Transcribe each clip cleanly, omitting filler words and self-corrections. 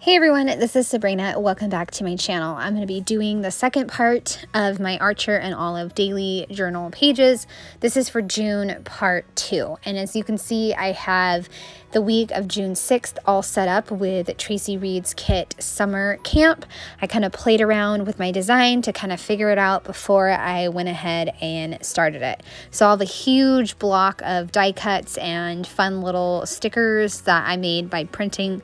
Hey everyone, this is Sabrina. Welcome back to my channel. I'm going to be doing the second part of my Archer and Olive daily journal pages. This is for June part 2. And as you can see, I have the week of June 6th all set up with Traci Reed's Kit Summer Camp. I kind of played around with my design to kind of figure it out before I went ahead and started it. So all the huge block of die cuts and fun little stickers that I made by printing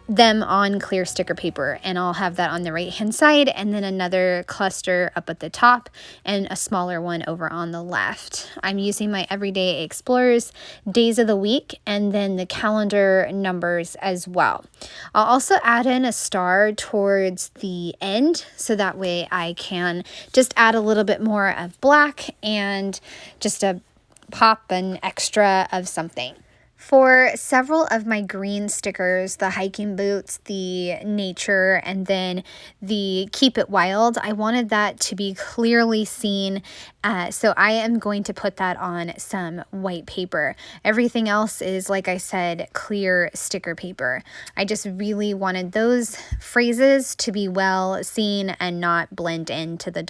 them on clear sticker paper, and I'll have that on the right hand side, and then another cluster up at the top and a smaller one over on the left. I'm using my Everyday Explorers days of the week and then the calendar numbers as well. I'll also add in a star towards the end so that way I can just add a little bit more of black and just a pop an extra of something. For several of my green stickers, the hiking boots, the nature, and then the keep it wild, I wanted that to be clearly seen. So I am going to put that on some white paper. Everything else is, like I said, clear sticker paper. I just really wanted those phrases to be well seen and not blend into the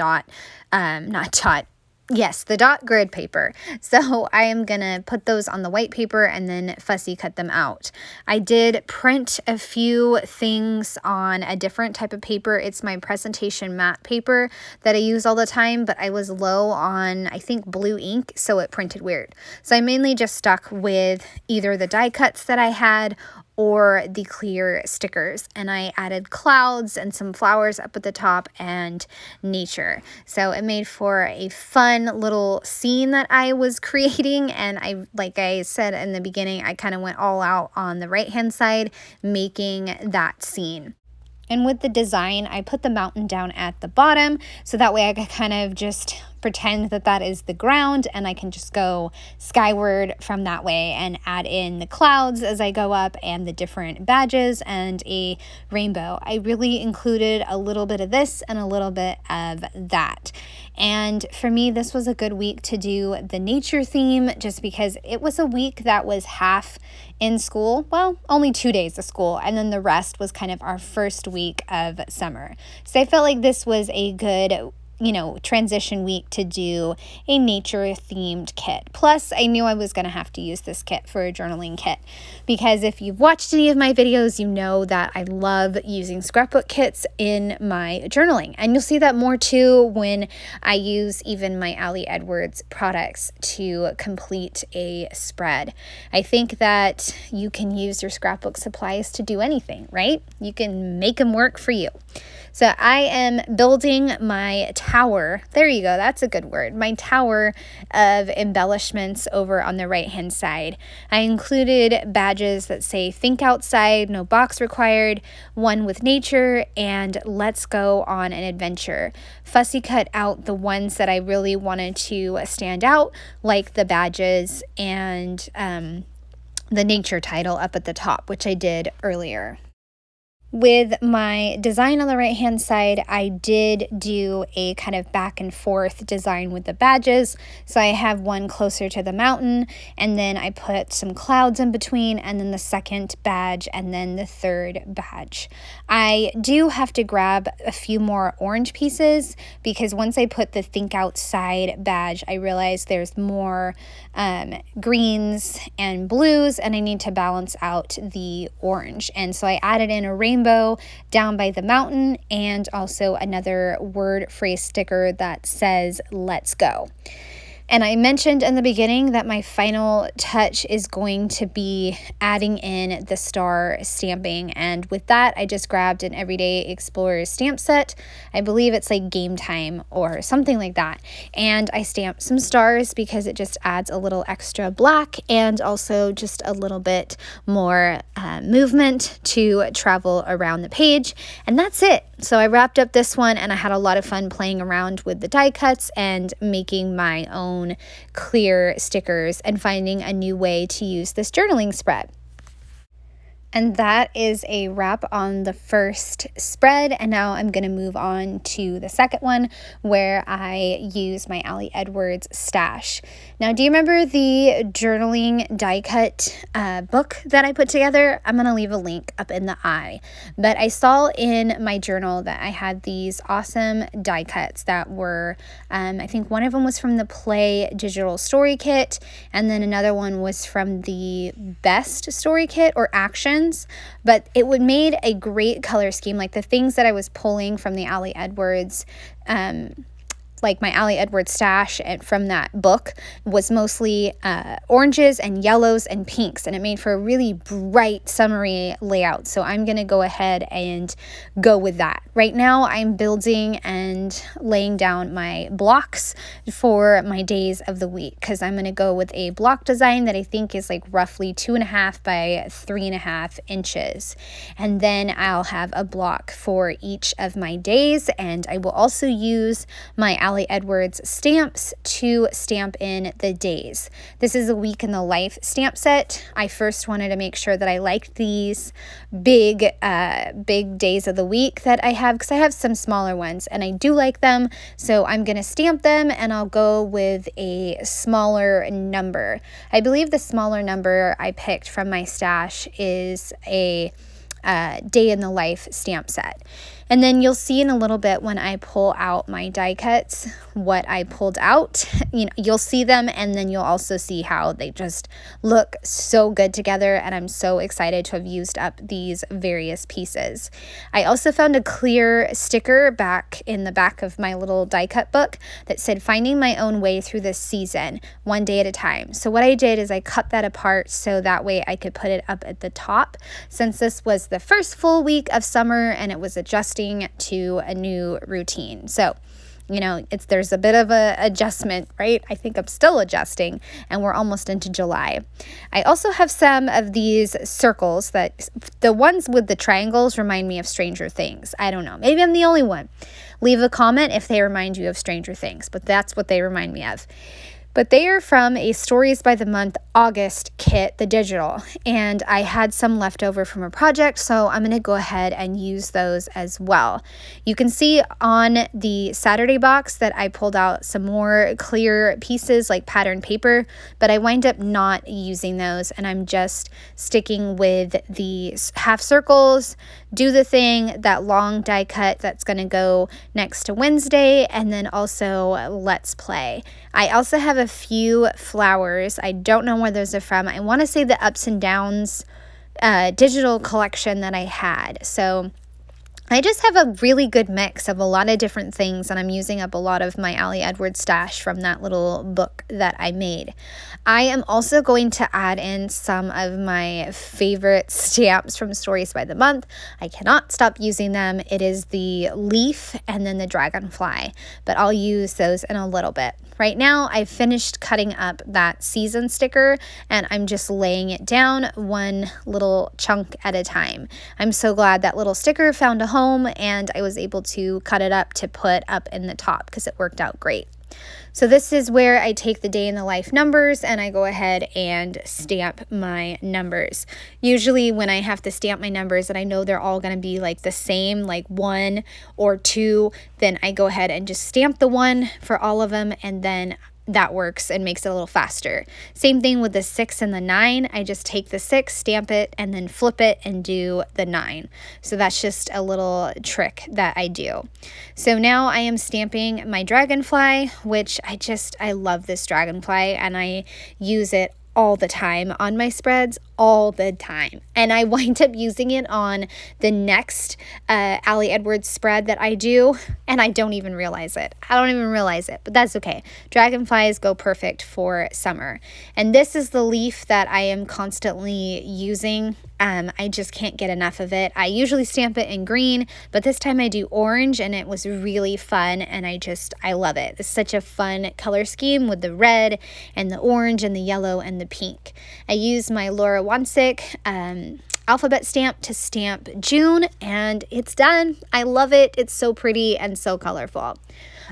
the dot grid paper. So I am going to put those on the white paper and then fussy cut them out. I did print a few things on a different type of paper. It's my presentation matte paper that I use all the time, but I was low on, I think, blue ink, so it printed weird. So I mainly just stuck with either the die cuts that I had or the clear stickers, and I added clouds and some flowers up at the top and nature. So it made for a fun little scene that I was creating, and like I said in the beginning, I kind of went all out on the right hand side making that scene. And with the design, I put the mountain down at the bottom, so that way I could kind of just pretend that that is the ground, and I can just go skyward from that way and add in the clouds as I go up and the different badges and a rainbow. I really included a little bit of this and a little bit of that. And for me, this was a good week to do the nature theme, just because it was a week that was half in school. Well, only 2 days of school, and then the rest was kind of our first week of summer. So I felt like this was a good transition week to do a nature themed kit. Plus, I knew I was going to have to use this kit for a journaling kit, because if you've watched any of my videos, you know that I love using scrapbook kits in my journaling. And you'll see that more too when I use even my Ali Edwards products to complete a spread. I think that you can use your scrapbook supplies to do anything, right? You can make them work for you. So I am building my tower. There you go. That's a good word. My tower of embellishments over on the right hand side. I included badges that say think outside, no box required, one with nature, and let's go on an adventure. Fussy cut out the ones that I really wanted to stand out, like the badges and the nature title up at the top, which I did earlier. With my design on the right hand side, I did do a kind of back and forth design with the badges. So I have one closer to the mountain, and then I put some clouds in between, and then the second badge, and then the third badge. I do have to grab a few more orange pieces, because once I put the think outside badge, I realized there's more greens and blues, and I need to balance out the orange. And so I added in a rainbow down by the mountain, and also another word phrase sticker that says let's go. And I mentioned in the beginning that my final touch is going to be adding in the star stamping. And with that, I just grabbed an Everyday Explorers stamp set. I believe it's like Game Time or something like that. And I stamped some stars because it just adds a little extra black and also just a little bit more movement to travel around the page. And that's it. So I wrapped up this one, and I had a lot of fun playing around with the die cuts and making my own clear stickers and finding a new way to use this journaling spread. And that is a wrap on the first spread. And now I'm going to move on to the second one where I use my Ali Edwards stash. Now, do you remember the journaling die cut book that I put together? I'm going to leave a link up in the eye. But I saw in my journal that I had these awesome die cuts that were, I think one of them was from the Play Digital Story Kit, and then another one was from the Best Story Kit or Action. But it would made a great color scheme, like the things that I was pulling from the Ali Edwards, like my Ali Edwards stash and from that book was mostly oranges and yellows and pinks, and it made for a really bright summery layout. So I'm going to go ahead and go with that. Right now I'm building and laying down my blocks for my days of the week, because I'm going to go with a block design that I think is like roughly 2.5 by 3.5 inches. And then I'll have a block for each of my days, and I will also use my Ali Edwards stamps to stamp in the days. This is a week in the life stamp set. I first wanted to make sure that I liked these big days of the week that I have, because I have some smaller ones and I do like them. So I'm going to stamp them, and I'll go with a smaller number. I believe the smaller number I picked from my stash is a day in the life stamp set. And then you'll see in a little bit when I pull out my die cuts what I pulled out. You'll see them, and then you'll also see how they just look so good together, and I'm so excited to have used up these various pieces. I also found a clear sticker back in the back of my little die cut book that said "Finding my own way through this season, one day at a time." So what I did is I cut that apart so that way I could put it up at the top, since this was the first full week of summer and it was adjusting to a new routine. So, there's a bit of a adjustment, right? I think I'm still adjusting, and we're almost into July. I also have some of these circles that the ones with the triangles remind me of Stranger Things. I don't know. Maybe I'm the only one. Leave a comment if they remind you of Stranger Things, but that's what they remind me of. But they are from a Stories by the Month August kit, the digital, and I had some left over from a project, so I'm going to go ahead and use those as well. You can see on the Saturday box that I pulled out some more clear pieces like pattern paper, but I wind up not using those, and I'm just sticking with the half circles, do the thing, that long die cut that's going to go next to Wednesday, and then also Let's Play. I also have a few flowers. I don't know where those are from. I want to say the Ups and Downs digital collection that I had. So I just have a really good mix of a lot of different things, and I'm using up a lot of my Ali Edwards stash from that little book that I made. I am also going to add in some of my favorite stamps from Stories by the Month. I cannot stop using them. It is the leaf and then the dragonfly, but I'll use those in a little bit. Right now, I've finished cutting up that season sticker, and I'm just laying it down one little chunk at a time. I'm so glad that little sticker found a home, and I was able to cut it up to put up in the top because it worked out great. So this is where I take the day in the life numbers and I go ahead and stamp my numbers. Usually when I have to stamp my numbers and I know they're all going to be like the same, like 1 or 2, then I go ahead and just stamp the 1 for all of them, and then that works and makes it a little faster. Same thing with the 6 and the 9. I just take the 6, stamp it, and then flip it and do the 9. So that's just a little trick that I do. So now I am stamping my dragonfly, which I love this dragonfly, and I use it all the time on my spreads, all the time. And I wind up using it on the next Ali Edwards spread that I do, and I don't even realize it. But that's okay. Dragonflies go perfect for summer. And this is the leaf that I am constantly using. I just can't get enough of it. I usually stamp it in green, but this time I do orange, and it was really fun, and I love it. It's such a fun color scheme with the red and the orange and the yellow and the pink. I use my Laura Wansick alphabet stamp to stamp June, and it's done. I love it. It's so pretty and so colorful.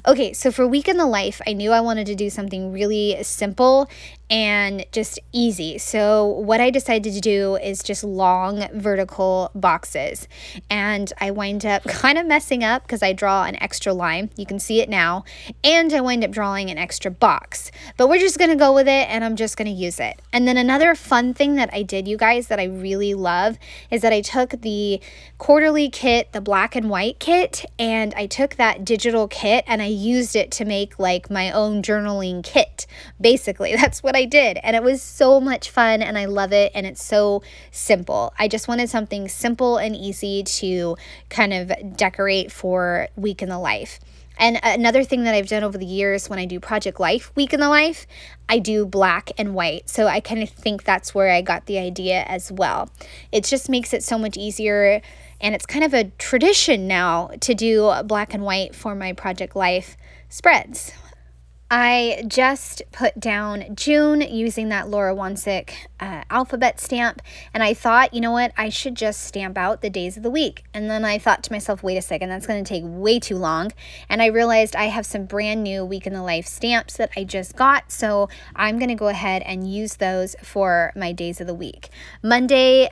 Okay, so for Week in the Life, I knew I wanted to do something really simple and just easy. So what I decided to do is just long vertical boxes, and I wind up kind of messing up because I draw an extra line. You can see it now, and I wind up drawing an extra box, but we're just gonna go with it, and I'm just gonna use it. And then another fun thing that I did, you guys, that I really love is that I took the quarterly kit, the black and white kit, and I took that digital kit and I used it to make like my own journaling kit. Basically, that's what I did, and it was so much fun, and I love it, and it's so simple. I just wanted something simple and easy to kind of decorate for week in the life. And another thing that I've done over the years when I do Project Life, Week in the Life, I do black and white. So I kind of think that's where I got the idea as well. It just makes it so much easier, and it's kind of a tradition now to do black and white for my Project Life spreads. I just put down June using that Laura Wansick alphabet stamp, and I thought, you know what, I should just stamp out the days of the week. And then I thought to myself, wait a second, that's going to take way too long. And I realized I have some brand new Week in the Life stamps that I just got, so I'm going to go ahead and use those for my days of the week. Monday,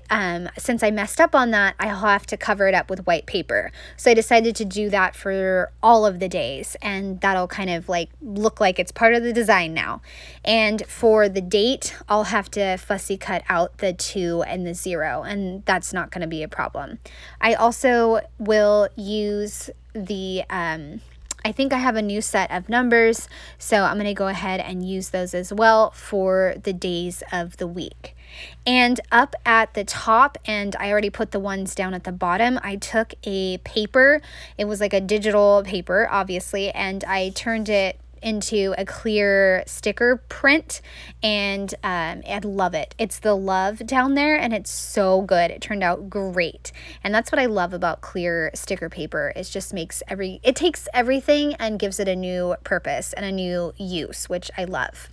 since I messed up on that, I'll have to cover it up with white paper. So I decided to do that for all of the days, and that'll kind of like look like it's part of the design now. And for the date, I'll have to fussy cut out the 2 and the 0, and that's not going to be a problem. I also will use the I think I have a new set of numbers, so I'm going to go ahead and use those as well for the days of the week. And up at the top, and I already put the ones down at the bottom, I took a paper. It was like a digital paper, obviously, and I turned it into a clear sticker print, and I love it. It's the love down there, and it's so good. It turned out great, and that's what I love about clear sticker paper. It just makes it takes everything and gives it a new purpose and a new use, which I love.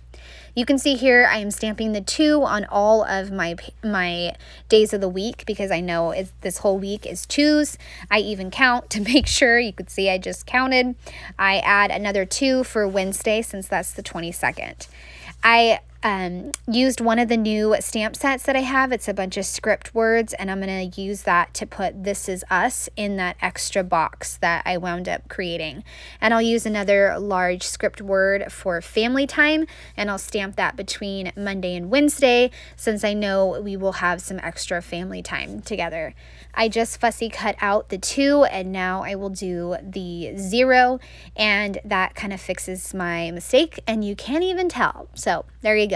You can see here I am stamping the 2 on all of my days of the week because I know this whole week is 2s. I even count to make sure. You could see I just counted. I add another 2 for Wednesday since that's the 22nd. I used one of the new stamp sets that I have. It's a bunch of script words, and I'm going to use that to put "This Is Us" in that extra box that I wound up creating. And I'll use another large script word for family time, and I'll stamp that between Monday and Wednesday since I know we will have some extra family time together. I just fussy cut out the 2, and now I will do the 0, and that kind of fixes my mistake, and you can't even tell. So there you go.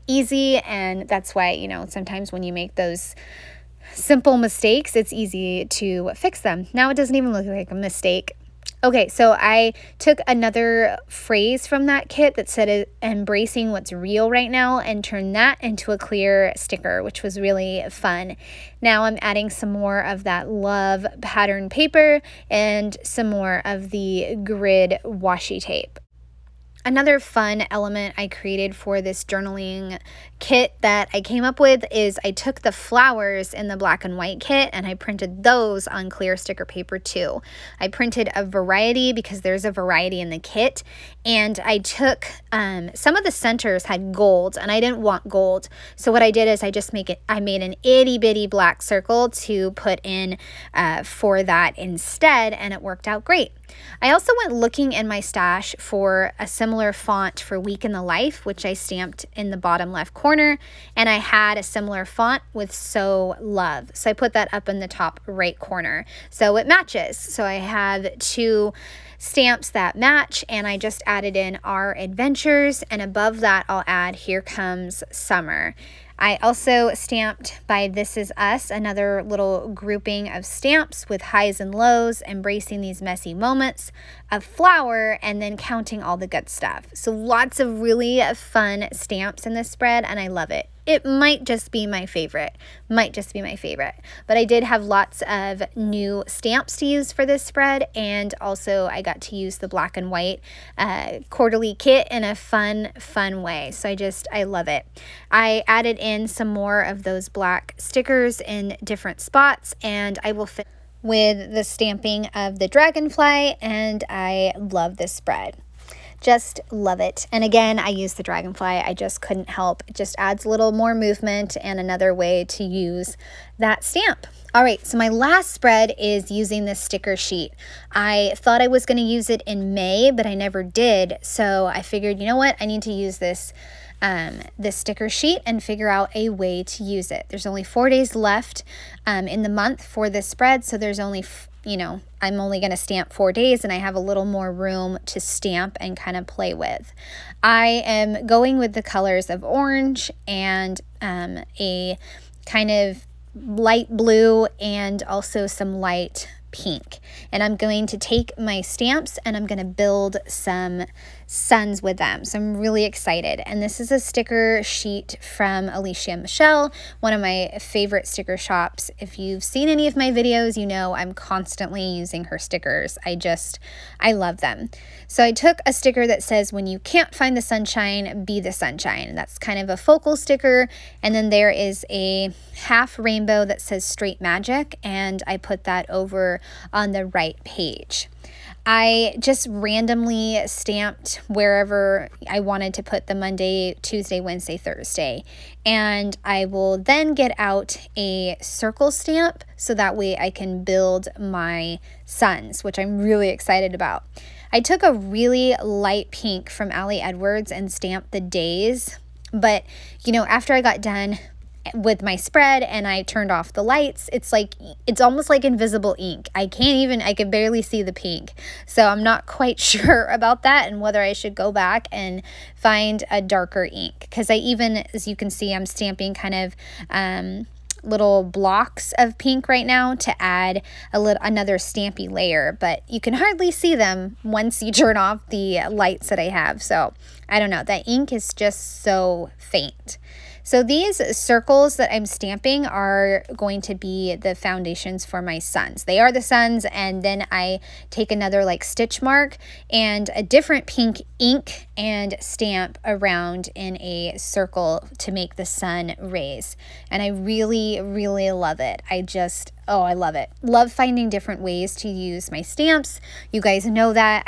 Easy, and that's why, sometimes when you make those simple mistakes, it's easy to fix them. Now it doesn't even look like a mistake. Okay, so I took another phrase from that kit that said embracing what's real right now and turned that into a clear sticker, which was really fun. Now I'm adding some more of that love pattern paper and some more of the grid washi tape. Another fun element I created for this journaling kit that I came up with is I took the flowers in the black and white kit and I printed those on clear sticker paper too. I printed a variety because there's a variety in the kit, and I took some of the centers had gold and I didn't want gold, so what I did is I made an itty bitty black circle to put in for that instead, and it worked out great. I also went looking in my stash for a similar font for Week in the Life, which I stamped in the bottom left corner, and I had a similar font with So Love. So I put that up in the top right corner. So it matches. So I have 2 stamps that match, and I just added in Our Adventures, and above that I'll add Here Comes Summer. I also stamped by This Is Us, another little grouping of stamps with highs and lows, embracing these messy moments, a flower, and then counting all the good stuff. So lots of really fun stamps in this spread, and I love it. It might just be my favorite. But I did have lots of new stamps to use for this spread, and also I got to use the black and white quarterly kit in a fun way. So I love it. I added in some more of those black stickers in different spots, and I will fit with the stamping of the Dragonfly, and I love this spread. Just love it. And again, I use the Dragonfly. I just couldn't help. It just adds a little more movement and another way to use that stamp. All right, so my last spread is using this sticker sheet. I thought I was going to use it in May, but I never did. So I figured, you know what? I need to use this sticker sheet and figure out a way to use it. There's only 4 days left in the month for this spread, so there's only, I'm only going to stamp 4 days, and I have a little more room to stamp and kind of play with. I am going with the colors of orange and a kind of light blue and also some light pink. And I'm going to take my stamps and I'm going to build some suns with them. So I'm really excited. And this is a sticker sheet from Alicia Michelle, one of my favorite sticker shops. If you've seen any of my videos, you know I'm constantly using her stickers. I love them. So I took a sticker that says, when you can't find the sunshine, be the sunshine. That's kind of a focal sticker. And then there is a half rainbow that says straight magic, and I put that over on the right page. I just randomly stamped wherever I wanted to put the Monday, Tuesday, Wednesday, Thursday. And I will then get out a circle stamp so that way I can build my suns, which I'm really excited about. I took a really light pink from Ali Edwards and stamped the days. But, after I got done with my spread and I turned off the lights, it's almost like invisible ink. I could barely see the pink. So I'm not quite sure about that and whether I should go back and find a darker ink, because as you can see, I'm stamping kind of little blocks of pink right now to add another stampy layer, but you can hardly see them once you turn off the lights that I have. So I don't know, that ink is just so faint. So these circles that I'm stamping are going to be the foundations for my suns. They are the suns, and then I take another stitch mark and a different pink ink and stamp around in a circle to make the sun rays. And I really, really love it. I love it. Love finding different ways to use my stamps. You guys know that.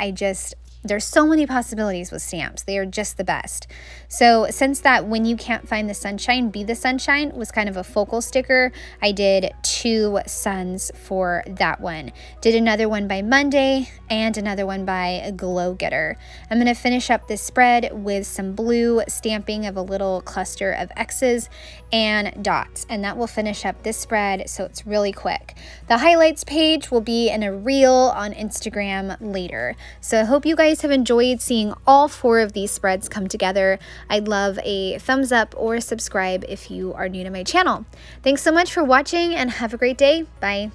There's so many possibilities with stamps. They are just the best. So since that when you can't find the sunshine, be the sunshine was kind of a focal sticker, I did 2 suns for that one. Did another one by Monday and another one by Glow Getter. I'm going to finish up this spread with some blue stamping of a little cluster of X's and dots, and that will finish up this spread, so it's really quick. The highlights page will be in a reel on Instagram later. So I hope you guys have enjoyed seeing all 4 of these spreads come together. I'd love a thumbs up or subscribe if you are new to my channel. Thanks so much for watching and have a great day. Bye.